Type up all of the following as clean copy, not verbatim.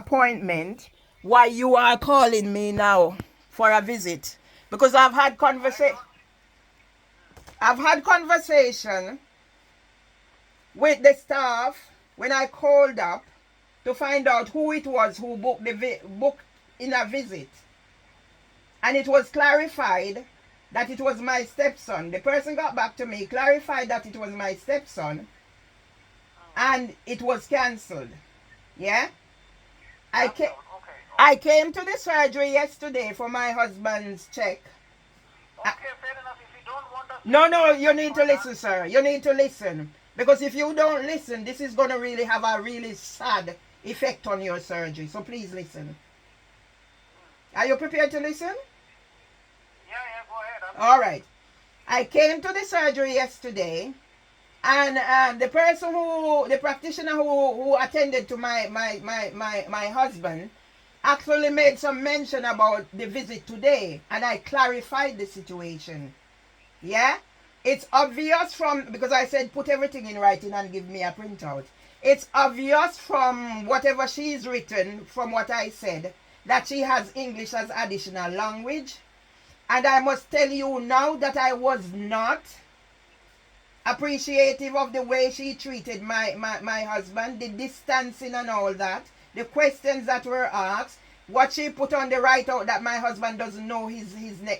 appointment, why you are calling me now for a visit? Because I've had conversation with the staff when I called up to find out who it was who booked in a visit, and it was clarified that it was my stepson. The person got back to me, clarified that it was my stepson, and it was cancelled. Yeah, I came to the surgery yesterday for my husband's check. Okay, fair enough. If you don't want us... No, you need to listen, sir. You need to listen. Because if you don't listen, this is going to really have a really sad effect on your surgery. So please listen. Are you prepared to listen? Yeah, go ahead. All right. I came to the surgery yesterday, and the practitioner who attended to my husband actually made some mention about the visit today, and I clarified the situation. Yeah? It's obvious because I said put everything in writing and give me a printout. It's obvious from whatever she's written, from what I said, that she has English as additional language. And I must tell you now that I was not appreciative of the way she treated my husband, the distancing and all that, the questions that were asked, what she put on the write-out that my husband doesn't know his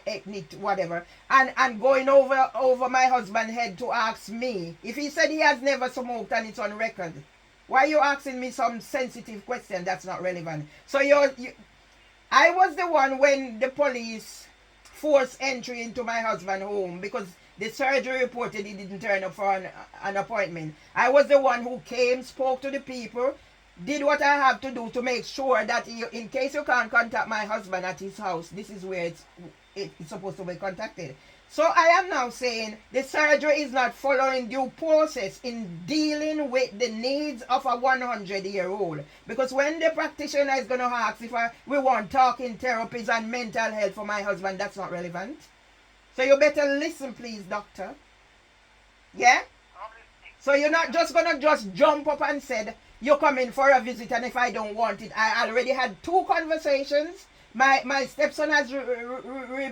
ethnic whatever, and going over my husband's head to ask me. If he said he has never smoked and it's on record, why are you asking me some sensitive question that's not relevant? So I was the one when the police forced entry into my husband's home because the surgery reported he didn't turn up for an appointment. I was the one who came, spoke to the people, did what I have to do to make sure that in case you can't contact my husband at his house, this is where it's supposed to be contacted. So I am now saying the surgery is not following due process in dealing with the needs of a 100-year-old. Because when the practitioner is going to ask if we want talking therapies and mental health for my husband, that's not relevant. So you better listen, please, doctor. Yeah? So you're not just going to just jump up and said, you're coming for a visit, and if I don't want it, I already had 2 conversations. My stepson has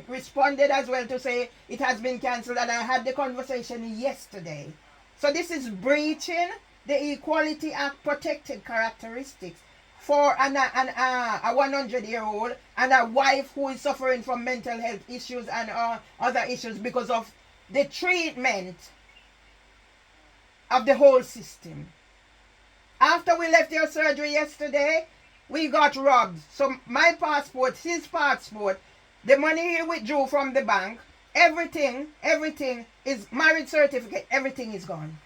responded as well to say it has been cancelled, and I had the conversation yesterday. So this is breaching the Equality Act protected characteristics for a 100-year-old and a wife who is suffering from mental health issues and other issues because of the treatment of the whole system. After we left your surgery yesterday, we got robbed. So my passport, his passport, the money he withdrew from the bank, everything is marriage certificate, everything is gone.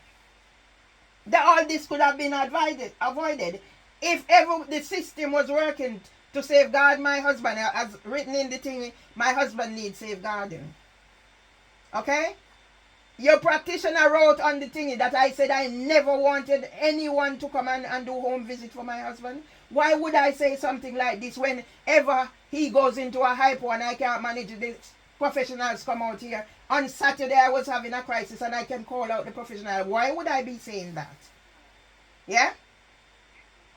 All this could have been avoided if ever the system was working to safeguard my husband. As written in the thing, my husband needs safeguarding. Okay? Your practitioner wrote on the thingy that I said I never wanted anyone to come and do home visit for my husband. Why would I say something like this whenever he goes into a hypo and I can't manage this? Professionals come out here. On Saturday I was having a crisis and I can call out the professional. Why would I be saying that? Yeah?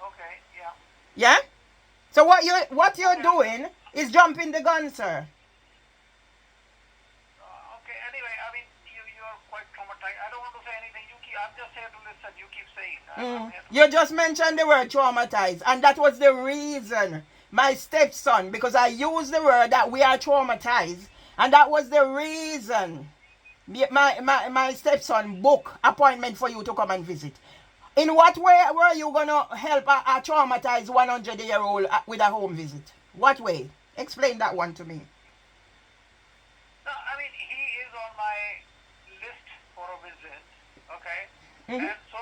Okay, yeah. Yeah? So what you're doing is jumping the gun, sir. Okay, anyway, I mean, you're quite traumatized. I don't want to say anything. I'm just here to listen. You keep saying. You just mentioned the word traumatized, and that was the reason my stepson, because I used the word that we are traumatized, and that was the reason my stepson booked appointment for you to come and visit. In what way were you going to help a traumatized 100-year-old with a home visit? What way? Explain that one to me. No, I mean, he is on my list for a visit, okay? Mm-hmm. And so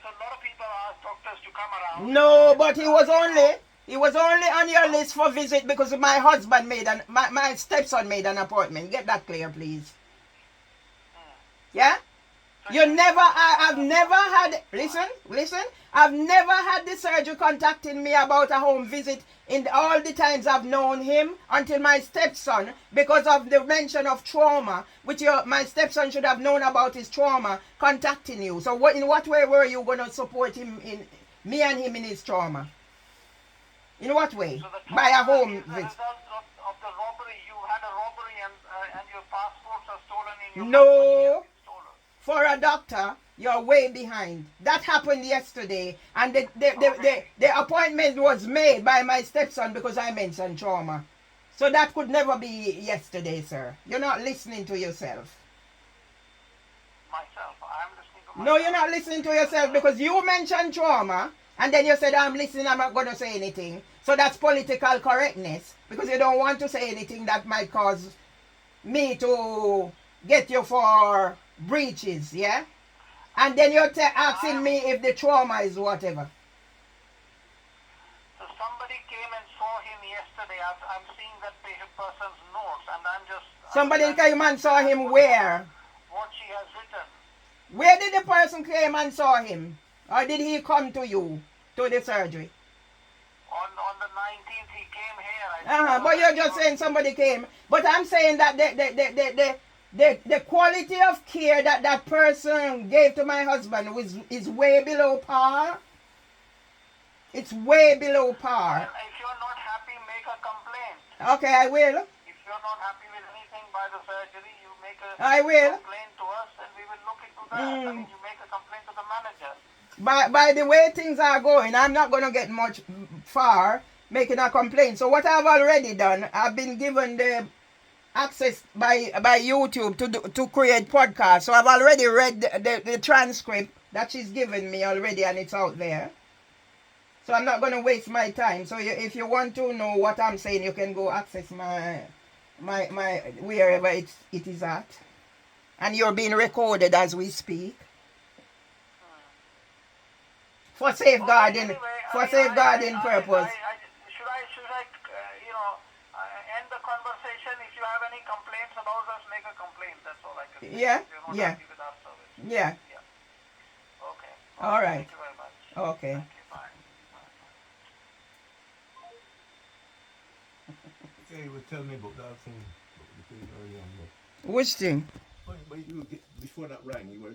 so a lot of people ask doctors to come around. No, but he was only on your list for visit because my husband my stepson made an appointment. Get that clear, please. Yeah? I've never had the surgeon contacting me about a home visit in all the times I've known him until my stepson, because of the mention of trauma, which my stepson should have known about his trauma, contacting you. So in what way were you going to support him, me and him in his trauma? In what way? So the By a trauma home is the visit. result of the robbery. You had a robbery and your passports are stolen in your No. money has been stolen. For a doctor, you're way behind. That happened yesterday, and the appointment was made by my stepson because I mentioned trauma. So that could never be yesterday, sir. You're not listening to yourself. Myself, I'm listening to myself. No, you're not listening to yourself because you mentioned trauma, and then you said, I'm listening, I'm not going to say anything. So that's political correctness because you don't want to say anything that might cause me to get you for breaches, yeah? And then you're asking me if the trauma is whatever. So somebody came and saw him yesterday. I'm seeing that person's notes, and I'm just... Somebody came and saw him where? What she has written. Where did the person came and saw him? Or did he come to you, to the surgery? On the 19th, he came here. But you're just saying somebody came. But I'm saying that the quality of care that that person gave to my husband is way below par. It's way below par. Well, if you're not happy, make a complaint. Okay, I will. If you're not happy with anything by the surgery, you make a I will. complaint to us and we will look into that. I mean, you make a complaint to the manager. By the way things are going, I'm not going to get much far making a complaint. So what I've already done, I've been given the access by YouTube to create podcasts. So I've already read the transcript that she's given me already, and it's out there. So I'm not going to waste my time. So if you want to know what I'm saying, you can go access my wherever it is at. And you're being recorded as we speak. For safeguarding, purpose. Should I end the conversation? If you have any complaints about us, make a complaint. That's all I can say. Yeah, If you're not yeah. happy with our service. Yeah. Okay. All right. Thank you very much. Okay. Thank you. Bye. Yeah, you were telling me about that thing earlier on. Which thing? But you before that rang, you were